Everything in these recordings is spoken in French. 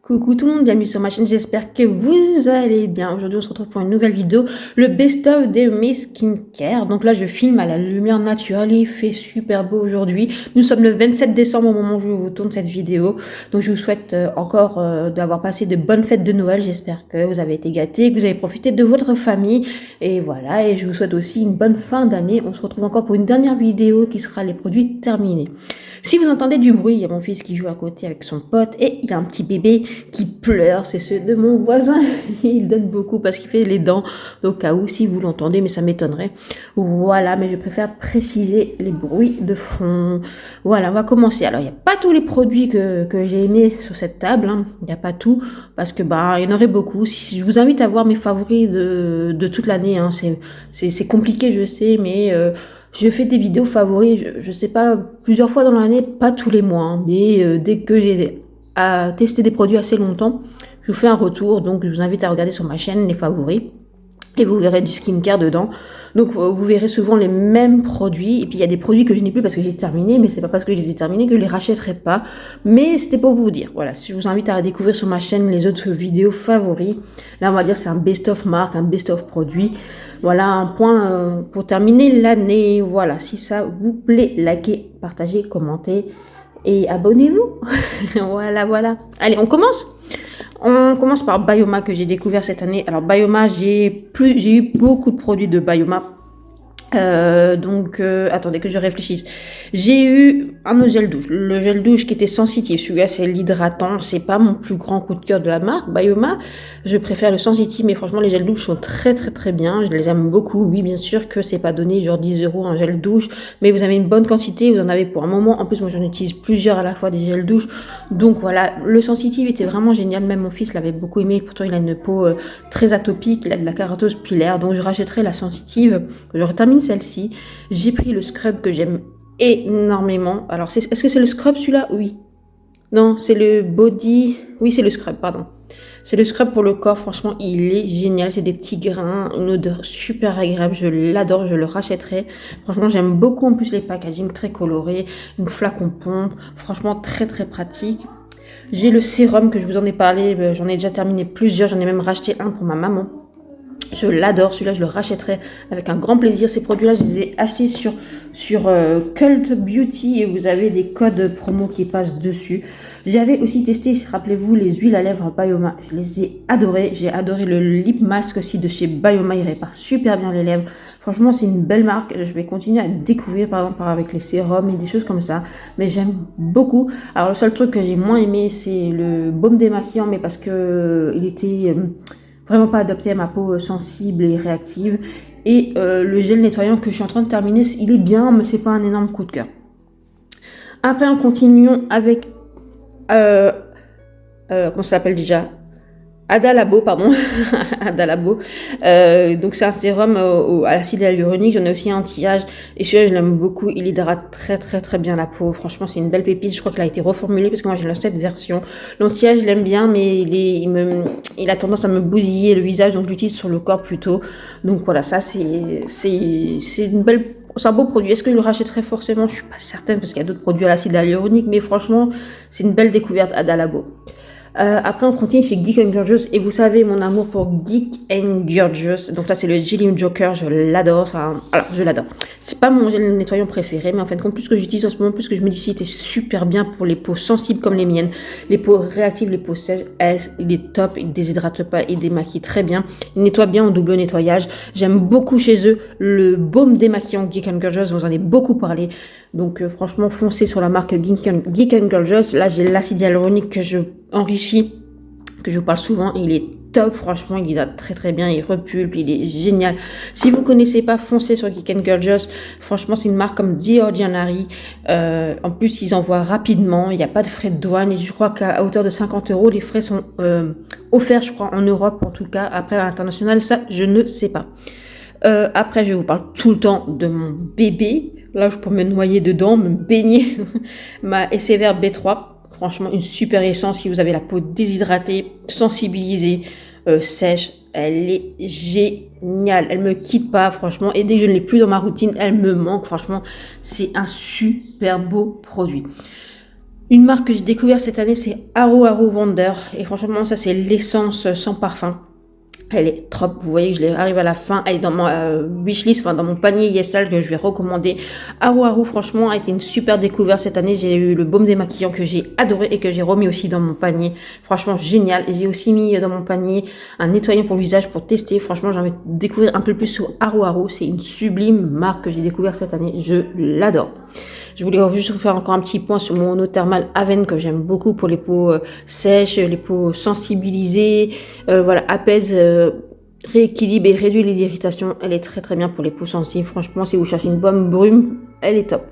Coucou tout le monde, bienvenue sur ma chaîne, j'espère que vous allez bien. Aujourd'hui on se retrouve pour une nouvelle vidéo, le best-of de mes skincare. Donc là je filme à la lumière naturelle, il fait super beau aujourd'hui. Nous sommes le 27 décembre au moment où je vous tourne cette vidéo. Donc je vous souhaite encore d'avoir passé de bonnes fêtes de Noël. J'espère que vous avez été gâtés, que vous avez profité de votre famille. Et voilà, et je vous souhaite aussi une bonne fin d'année. On se retrouve encore pour une dernière vidéo qui sera les produits terminés. Si vous entendez du bruit, il y a mon fils qui joue à côté avec son pote et il a un petit bébé qui pleure, c'est ceux de mon voisin. Il donne beaucoup parce qu'il fait les dents, au cas où si vous l'entendez, mais ça m'étonnerait. Voilà, mais je préfère préciser les bruits de fond. Voilà, on va commencer. Alors, il n'y a pas tous les produits que j'ai aimés sur cette table, hein. Il n'y a pas tout, parce que il y en aurait beaucoup. Si je vous invite à voir mes favoris de toute l'année, hein. C'est compliqué, je sais, mais je fais des vidéos favoris, je sais pas, plusieurs fois dans l'année, pas tous les mois, hein, mais dès que j'ai à tester des produits assez longtemps, je vous fais un retour. Donc je vous invite à regarder sur ma chaîne les favoris et vous verrez du skincare dedans. Donc vous verrez souvent les mêmes produits, et puis il y a des produits que je n'ai plus parce que j'ai terminé, mais c'est pas parce que je les ai terminés que je les rachèterai pas, mais c'était pour vous dire. Voilà, je vous invite à découvrir sur ma chaîne les autres vidéos favoris. Là on va dire c'est un best-of marque, un best-of produit. Voilà un point pour terminer l'année. Voilà, si ça vous plaît, likez, partagez, commentez et abonnez-vous. Voilà. Allez, on commence. On commence par Bioma que j'ai découvert cette année. Alors Bioma, j'ai eu beaucoup de produits de Bioma. Attendez que je réfléchisse. J'ai eu un gel douche. Le gel douche qui était sensitif. Celui-là, c'est l'hydratant. C'est pas mon plus grand coup de cœur de la marque Bioma. Je préfère le sensitif, mais franchement, les gels douche sont très bien. Je les aime beaucoup. Oui, bien sûr que c'est pas donné genre 10 € un gel douche, mais vous avez une bonne quantité. Vous en avez pour un moment. En plus, moi, j'en utilise plusieurs à la fois des gels douche. Donc voilà, le sensitif était vraiment génial. Même mon fils l'avait beaucoup aimé. Pourtant, il a une peau très atopique. Il a de la kératose pilaire. Donc, je rachèterai la sensitive. Je termine celle-ci. J'ai pris le scrub que j'aime énormément. Alors, est-ce que c'est le scrub celui-là? Oui. Non, c'est le body. Oui, c'est le scrub, pardon. C'est le scrub pour le corps. Franchement, il est génial. C'est des petits grains, une odeur super agréable. Je l'adore, je le rachèterai. Franchement, j'aime beaucoup en plus les packaging très colorés. Une flacon pompe. Franchement, très pratique. J'ai le sérum que je vous en ai parlé. J'en ai déjà terminé plusieurs. J'en ai même racheté un pour ma maman. Je l'adore, celui-là je le rachèterai avec un grand plaisir. Ces produits-là, je les ai achetés sur Cult Beauty et vous avez des codes promo qui passent dessus. J'avais aussi testé, rappelez-vous, les huiles à lèvres Bioma. Je les ai adorées. J'ai adoré le lip mask aussi de chez Bioma. Il répare super bien les lèvres. Franchement, c'est une belle marque. Je vais continuer à découvrir, par exemple, avec les sérums et des choses comme ça. Mais j'aime beaucoup. Alors, le seul truc que j'ai moins aimé, c'est le baume démaquillant, mais parce que il était vraiment pas adapté à ma peau sensible et réactive. Et le gel nettoyant que je suis en train de terminer, il est bien, mais c'est pas un énorme coup de cœur. Après, en continuant avec comment ça s'appelle déjà, Adalabo, pardon. Adalabo. Donc c'est un sérum à l'acide hyaluronique. J'en ai aussi un anti-âge. Et celui-là, je l'aime beaucoup. Il hydrate très bien la peau. Franchement, c'est une belle pépite. Je crois qu'il a été reformulé parce que moi, j'ai cette version. L'anti-âge, je l'aime bien, mais il a tendance à me bousiller le visage. Donc, je l'utilise sur le corps plutôt. Donc voilà, ça, c'est une belle... C'est un beau produit. Est-ce que je le rachèterai forcément? Je suis pas certaine parce qu'il y a d'autres produits à l'acide hyaluronique. Mais franchement, c'est une belle découverte Adalabo. Après on continue chez Geek & Gorgeous et vous savez mon amour pour Geek & Gorgeous. Donc là c'est le Jelly Joker, je l'adore. Alors je l'adore. C'est pas mon gel nettoyant préféré, mais en fin de compte plus que j'utilise en ce moment, plus que je me dis c'était super bien pour les peaux sensibles comme les miennes, les peaux réactives, les peaux sèches. Il est top, il déshydrate pas, il démaquille très bien, il nettoie bien en double nettoyage. J'aime beaucoup chez eux le baume démaquillant Geek & Gorgeous, vous en ai beaucoup parlé. Donc franchement foncez sur la marque Geek & Gorgeous. Là j'ai l'acide hyaluronique que je enrichis, que je vous parle souvent, et il est top, franchement il hydrate très bien, il repulpe, il est génial. Si vous ne connaissez pas, foncez sur Geek & Gorgeous. Franchement c'est une marque comme The Ordinary. En plus ils envoient rapidement, il n'y a pas de frais de douane et je crois qu'à hauteur de 50 €, les frais sont offerts, je crois, en Europe en tout cas. Après à l'international, ça je ne sais pas. Après je vous parle tout le temps de mon bébé. Là je peux me noyer dedans, me baigner. Ma SCVR B3. Franchement, une super essence si vous avez la peau déshydratée, sensibilisée. sèche. Elle est géniale, elle me quitte pas franchement, et dès que je ne l'ai plus dans ma routine, elle me manque franchement. C'est un super beau produit. Une marque que j'ai découvert cette année, c'est Aro Aro Wonder, et franchement ça c'est l'essence sans parfum. Elle est trop, vous voyez que je arrive à la fin, elle est dans ma wishlist, enfin dans mon panier Yesal que je vais recommander. Aro Aro franchement a été une super découverte cette année. J'ai eu le baume démaquillant que j'ai adoré et que j'ai remis aussi dans mon panier. Franchement génial. Et j'ai aussi mis dans mon panier un nettoyant pour le visage pour tester. Franchement j'ai envie de découvrir un peu plus sur Aro Aro. C'est une sublime marque que j'ai découvert cette année. Je l'adore. Je voulais juste vous faire encore un petit point sur mon eau thermale Aven que j'aime beaucoup pour les peaux sèches, les peaux sensibilisées. Voilà, apaise, rééquilibre et réduit les irritations. Elle est très très bien pour les peaux sensibles. Franchement, si vous cherchez une bonne brume, elle est top.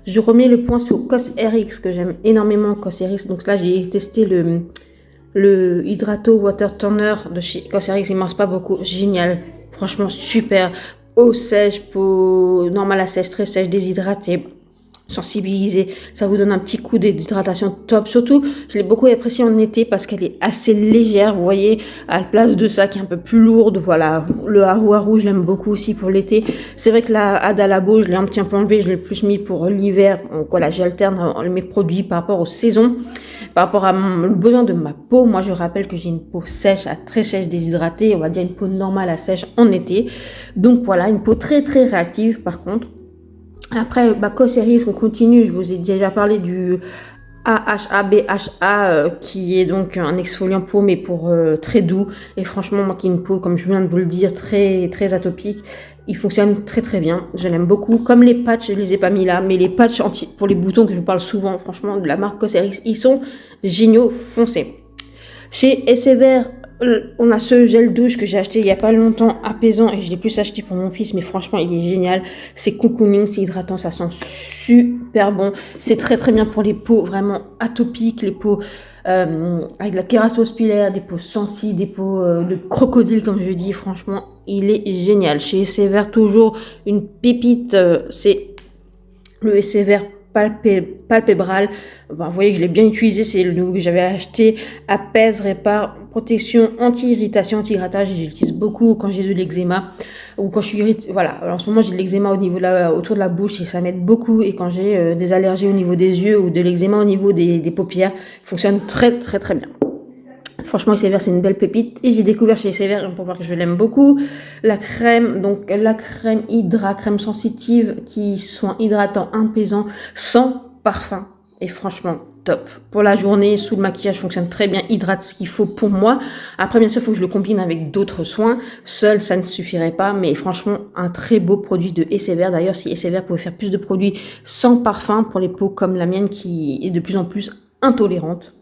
Je remets le point sur Cosrx que j'aime énormément. Cosrx. Donc là, j'ai testé le Hydrato Water Toner de chez Cosrx. Il ne marche pas beaucoup. Génial. Franchement, super. Eau sèche, peau normale à sèche, très sèche, déshydratée, sensibilisée, ça vous donne un petit coup d'hydratation top. Surtout, je l'ai beaucoup apprécié en été parce qu'elle est assez légère, vous voyez, à la place de ça qui est un peu plus lourde. Voilà, le Haru Haru, je l'aime beaucoup aussi pour l'été. C'est vrai que la Adalabo, je l'ai un petit peu enlevé, je l'ai plus mis pour l'hiver. Donc voilà, j'alterne mes produits par rapport aux saisons, par rapport à le besoin de ma peau. Moi, je rappelle que j'ai une peau sèche, à très sèche, déshydratée, on va dire une peau normale à sèche en été. Donc voilà, une peau très très réactive par contre. Après, Cosrx, on continue. Je vous ai déjà parlé du AHA BHA qui est donc un exfoliant peau mais pour très doux. Et franchement, moi qui ai une peau, comme je viens de vous le dire, très très atopique, il fonctionne très très bien. Je l'aime beaucoup. Comme les patchs, je les ai pas mis là, mais les patchs pour les boutons que je vous parle souvent, franchement, de la marque Cosrx, ils sont géniaux, foncez. Chez Essever, on a ce gel douche que j'ai acheté il n'y a pas longtemps, apaisant, et je l'ai plus acheté pour mon fils, mais franchement il est génial. C'est cocooning, c'est hydratant, ça sent super bon. C'est très très bien pour les peaux vraiment atopiques, les peaux avec la kératospilaire, des peaux sensibles, des peaux de crocodile comme je dis. Franchement il est génial. Chez Essever, toujours une pépite, c'est le Essever palpébral. Vous voyez que je l'ai bien utilisé, c'est le nouveau que j'avais acheté. Apaise, répare, protection, anti-irritation, anti-grattage. Je l'utilise beaucoup quand j'ai de l'eczéma ou quand je suis irritée. Voilà, alors, en ce moment j'ai de l'eczéma au niveau autour de la bouche et ça m'aide beaucoup. Et quand j'ai des allergies au niveau des yeux ou de l'eczéma au niveau des paupières, il fonctionne très très très bien. Franchement, Essever, c'est une belle pépite. Et j'ai découvert chez Essever, pour voir que je l'aime beaucoup, la crème, donc la crème Hydra, crème sensitive, qui sont hydratants, apaisants, sans parfum. Et franchement, top. Pour la journée, sous le maquillage, fonctionne très bien, hydrate ce qu'il faut pour moi. Après, bien sûr, il faut que je le combine avec d'autres soins. Seul, ça ne suffirait pas. Mais franchement, un très beau produit de Essever. D'ailleurs, si Essever pouvait faire plus de produits sans parfum pour les peaux comme la mienne qui est de plus en plus intolérante.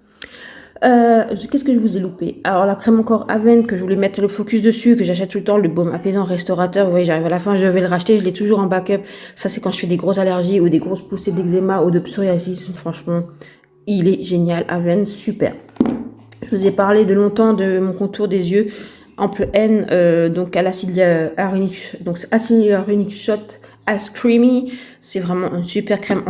Qu'est-ce que je vous ai loupé? Alors la crème encore Aven que je voulais mettre le focus dessus, que j'achète tout le temps, le baume apaisant restaurateur. Vous voyez, j'arrive à la fin, je vais le racheter, je l'ai toujours en backup. Ça c'est quand je fais des grosses allergies ou des grosses poussées d'eczéma ou de psoriasis. Franchement, il est génial. Aven, super. Je vous ai parlé de longtemps de mon contour des yeux Ample N, donc à l'acide hyaluronique, donc acide hyaluronique shot Ice Creamy. C'est vraiment une super crème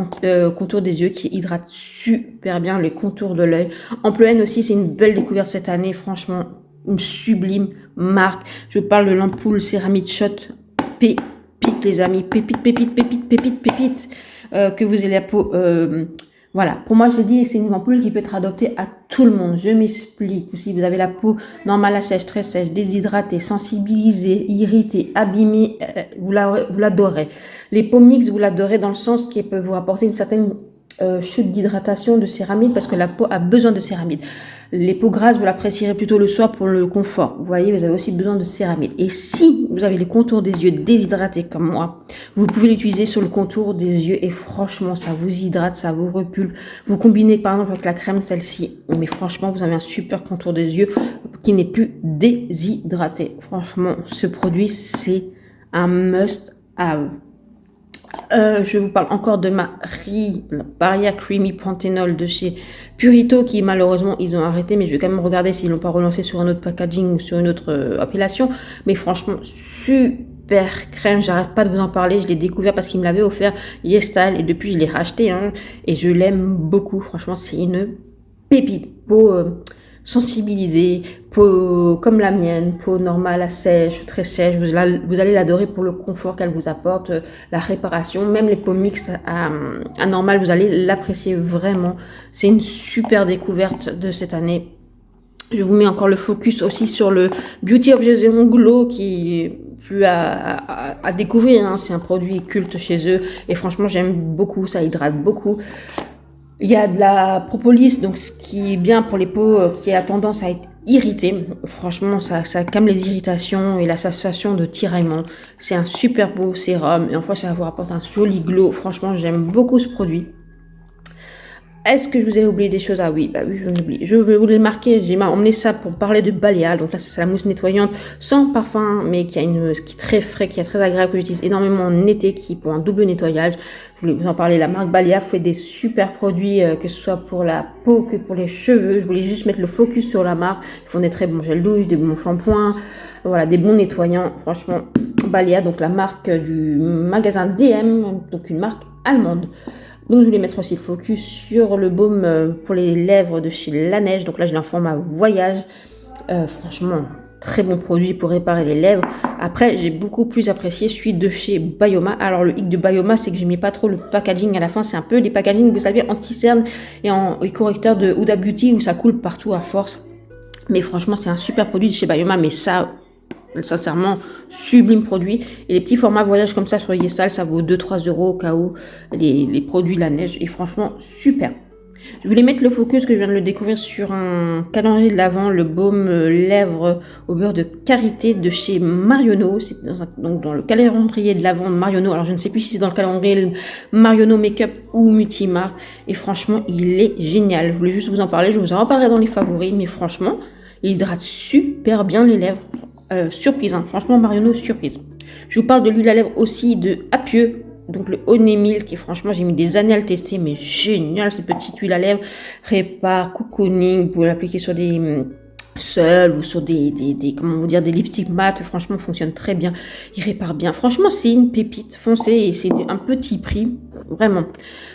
contour des yeux qui hydrate super bien les contours de l'œil. Ample N aussi, c'est une belle découverte cette année. Franchement, une sublime marque. Je vous parle de l'ampoule céramide shot pépite, les amis. Pépite, pépite, pépite, pépite, pépite. Que vous ayez la peau... voilà, pour moi, je dis, c'est une ampoule qui peut être adoptée à tout le monde. Je m'explique. Si vous avez la peau normale à sèche, très sèche, déshydratée, sensibilisée, irritée, abîmée, vous l'adorez. Les peaux mixtes, vous l'adorez dans le sens qu'elles peuvent vous apporter une certaine chute d'hydratation de céramide parce que la peau a besoin de céramide. Les peaux grasses, vous l'apprécierez plutôt le soir pour le confort. Vous voyez, vous avez aussi besoin de céramide. Et si vous avez les contours des yeux déshydratés comme moi, vous pouvez l'utiliser sur le contour des yeux et franchement, ça vous hydrate, ça vous repulpe. Vous combinez par exemple avec la crème, celle-ci. Mais franchement, vous avez un super contour des yeux qui n'est plus déshydraté. Franchement, ce produit, c'est un must-have. Je vous parle encore de ma Barrière Creamy Panthenol de chez Purito qui malheureusement ils ont arrêté, mais je vais quand même regarder s'ils l'ont pas relancé sur un autre packaging ou sur une autre appellation. Mais franchement super crème, j'arrête pas de vous en parler. Je l'ai découvert parce qu'il me l'avait offert Yestal et depuis je l'ai racheté et je l'aime beaucoup. Franchement c'est une pépite. Peau sensibilisée, peau comme la mienne, peau normale, sèche, très sèche. Vous allez l'adorer pour le confort qu'elle vous apporte, la réparation. Même les peaux mixtes à normales, vous allez l'apprécier vraiment. C'est une super découverte de cette année. Je vous mets encore le focus aussi sur le Beauty of Joseon Glow qui est plus à découvrir. Hein. C'est un produit culte chez eux et franchement j'aime beaucoup, ça hydrate beaucoup. Il y a de la propolis, donc ce qui est bien pour les peaux qui a tendance à être irritées. Franchement, ça calme les irritations et la sensation de tiraillement. C'est un super beau sérum et en fait ça vous apporte un joli glow. Franchement, j'aime beaucoup ce produit. Est-ce que je vous ai oublié des choses? Ah oui, oui, je oublie. Je vais vous les marquer. J'ai emmené ça pour parler de Balea. Donc là, c'est la mousse nettoyante sans parfum, mais qui est très frais, qui est très agréable, que j'utilise énormément en été, qui est pour un double nettoyage. Je voulais vous en parler. La marque Balea fait des super produits, que ce soit pour la peau que pour les cheveux. Je voulais juste mettre le focus sur la marque. Ils font des très bons gels douche, des bons shampoings, voilà, des bons nettoyants. Franchement, Balea, donc la marque du magasin DM, donc une marque allemande. Donc je voulais mettre aussi le focus sur le baume pour les lèvres de chez La Neige. Donc là, j'ai un format voyage. Franchement, très bon produit pour réparer les lèvres. Après, j'ai beaucoup plus apprécié celui de chez Bioma. Alors le hic de Bioma, c'est que je n'aimais pas trop le packaging à la fin. C'est un peu des packaging, vous savez, anti-cerne et correcteur de Huda Beauty où ça coule partout à force. Mais franchement, c'est un super produit de chez Bioma. Mais ça, sincèrement, sublime produit. Et les petits formats voyage comme ça sur Yesal, ça vaut 2-3 euros au cas où les produits La Neige. Et franchement, super. Je voulais mettre le focus que je viens de le découvrir sur un calendrier de l'Avent, le baume lèvres au beurre de karité de chez Marionneau. C'est donc dans le calendrier de l'Avent de Marionneau. Alors je ne sais plus si c'est dans le calendrier Marionneau Makeup ou Multimarque. Et franchement, il est génial. Je voulais juste vous en parler. Je vous en reparlerai dans les favoris. Mais franchement, il hydrate super bien les lèvres. Surprise, hein. Franchement, Marionneau, surprise. Je vous parle de l'huile à lèvres aussi de Apieux. Donc le Honey Milk, qui franchement j'ai mis des années à le tester, mais génial, cette petite huile à lèvres, répare, cocooning, vous pouvez l'appliquer sur des seuls ou sur des lipsticks mat, franchement fonctionne très bien, il répare bien, franchement c'est une pépite, foncez et c'est un petit prix, vraiment.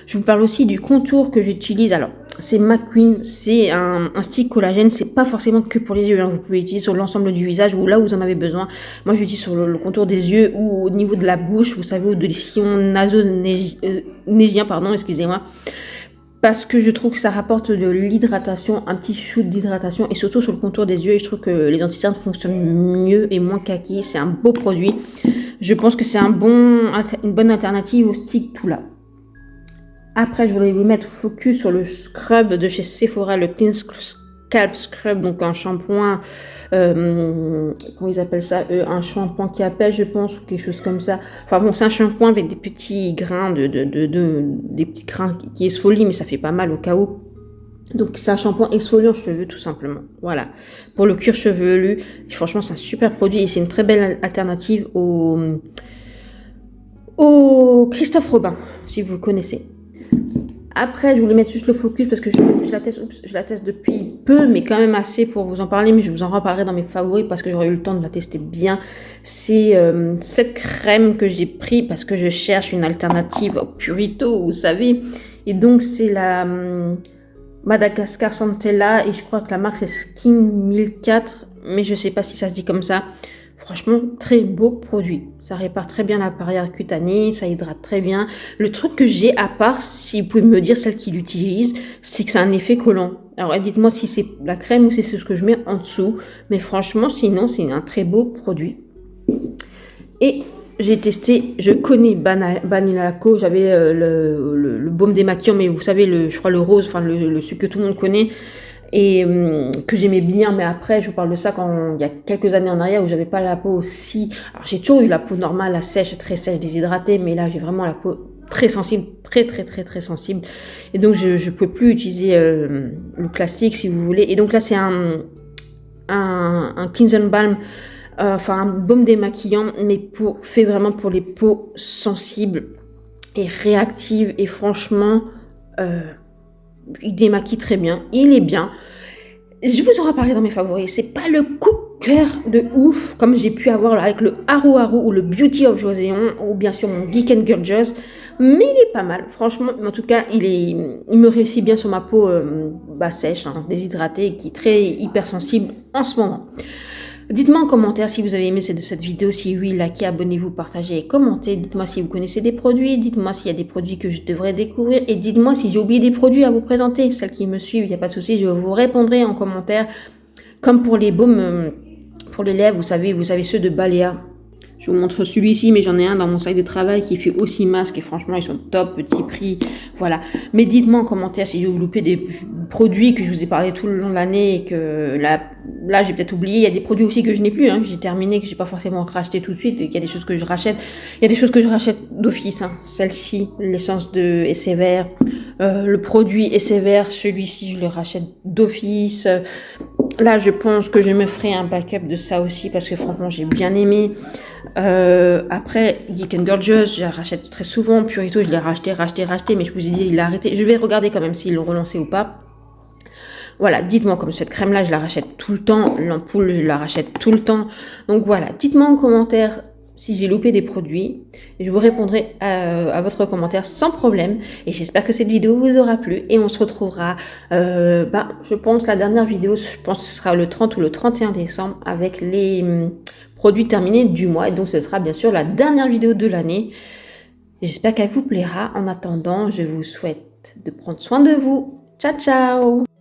Je vous parle aussi du contour que j'utilise, alors c'est McQueen, c'est un stick collagène, c'est pas forcément que pour les yeux, hein. Vous pouvez l'utiliser sur l'ensemble du visage ou là où vous en avez besoin. Moi j'utilise sur le contour des yeux ou au niveau de la bouche, vous savez, ou de sillons nasonégiens, excusez-moi. Parce que je trouve que ça rapporte de l'hydratation, un petit shoot d'hydratation et surtout sur le contour des yeux. Et je trouve que les anti-cernes fonctionnent mieux et moins kaki. C'est un beau produit. Je pense que c'est une bonne alternative au stick Tula. Après, je voudrais vous mettre focus sur le scrub de chez Sephora, le Clean Scalp Scrub, donc un shampoing, comment ils appellent ça, un shampoing qui apaise, je pense, ou quelque chose comme ça. Enfin bon, c'est un shampoing avec des petits grains des petits grains qui exfolient, mais ça fait pas mal au cas où. Donc c'est un shampoing exfoliant cheveux tout simplement. Voilà, pour le cuir chevelu. Franchement, c'est un super produit et c'est une très belle alternative au Christophe Robin, si vous le connaissez. Après, je voulais mettre juste le focus parce que je la teste depuis peu, mais quand même assez pour vous en parler. Mais je vous en reparlerai dans mes favoris parce que j'aurai eu le temps de la tester bien. C'est cette crème que j'ai pris parce que je cherche une alternative au Purito, vous savez. Et donc, c'est la Madagascar Centella et je crois que la marque c'est Skin 1004, mais je sais pas si ça se dit comme ça. Franchement, très beau produit. Ça répare très bien la barrière cutanée, ça hydrate très bien. Le truc que j'ai, à part, si vous pouvez me dire celle qui l'utilise, c'est que c'est un effet collant. Alors, dites-moi si c'est la crème ou si c'est ce que je mets en dessous. Mais franchement, sinon, c'est un très beau produit. Et j'ai testé, je connais Banilacco, j'avais le baume démaquillant, mais vous savez, je crois le rose, enfin, celui que tout le monde connaît. Et que j'aimais bien, mais après je vous parle de ça il y a quelques années en arrière où j'avais pas la peau aussi, alors j'ai toujours eu la peau normale, sèche, très sèche, déshydratée, mais là j'ai vraiment la peau très sensible, très sensible, et donc je pouvais plus utiliser le classique si vous voulez, et donc là c'est un cleanse and balm, enfin un baume démaquillant, mais fait vraiment pour les peaux sensibles et réactives, et franchement il démaquille très bien, il est bien. Je vous en reparlerai dans mes favoris. C'est pas le coup cœur de ouf, comme j'ai pu avoir là, avec le Haru Haru ou le Beauty of Joseon, ou bien sûr mon Geek and Gorgeous. Mais il est pas mal, franchement. En tout cas, il me réussit bien sur ma peau sèche, hein, déshydratée, qui est très hypersensible en ce moment. Dites-moi en commentaire si vous avez aimé cette vidéo, si oui, likez, abonnez-vous, partagez et commentez. Dites-moi si vous connaissez des produits, dites-moi s'il y a des produits que je devrais découvrir et dites-moi si j'ai oublié des produits à vous présenter. Celles qui me suivent, il n'y a pas de souci, je vous répondrai en commentaire. Comme pour les baumes pour les lèvres, vous savez ceux de Balea. Je vous montre celui-ci, mais j'en ai un dans mon sac de travail qui fait aussi masque et franchement, ils sont top, petit prix, voilà. Mais dites-moi en commentaire si j'ai loupé des produits que je vous ai parlé tout le long de l'année et que là j'ai peut-être oublié. Il y a des produits aussi que je n'ai plus, hein, que j'ai terminé, que j'ai pas forcément racheté tout de suite et qu'il y a des choses que je rachète. Il y a des choses que je rachète d'office, hein. Celle-ci, l'essence de Essai Vert, le produit Essai Vert, celui-ci, je le rachète d'office. Là, je pense que je me ferai un backup de ça aussi parce que franchement, j'ai bien aimé. Après, Geek and Gorgeous, je la rachète très souvent. Purito, je l'ai racheté, mais je vous ai dit, il a arrêté. Je vais regarder quand même s'ils l'ont relancé ou pas. Voilà, dites-moi, comme cette crème-là, je la rachète tout le temps. L'ampoule, je la rachète tout le temps. Donc voilà, dites-moi en commentaire si j'ai loupé des produits. Et je vous répondrai à votre commentaire sans problème. Et j'espère que cette vidéo vous aura plu. Et on se retrouvera, je pense, la dernière vidéo, je pense que ce sera le 30 ou le 31 décembre avec les produits terminés du mois. Et donc, ce sera bien sûr la dernière vidéo de l'année. J'espère qu'elle vous plaira. En attendant, je vous souhaite de prendre soin de vous. Ciao, ciao!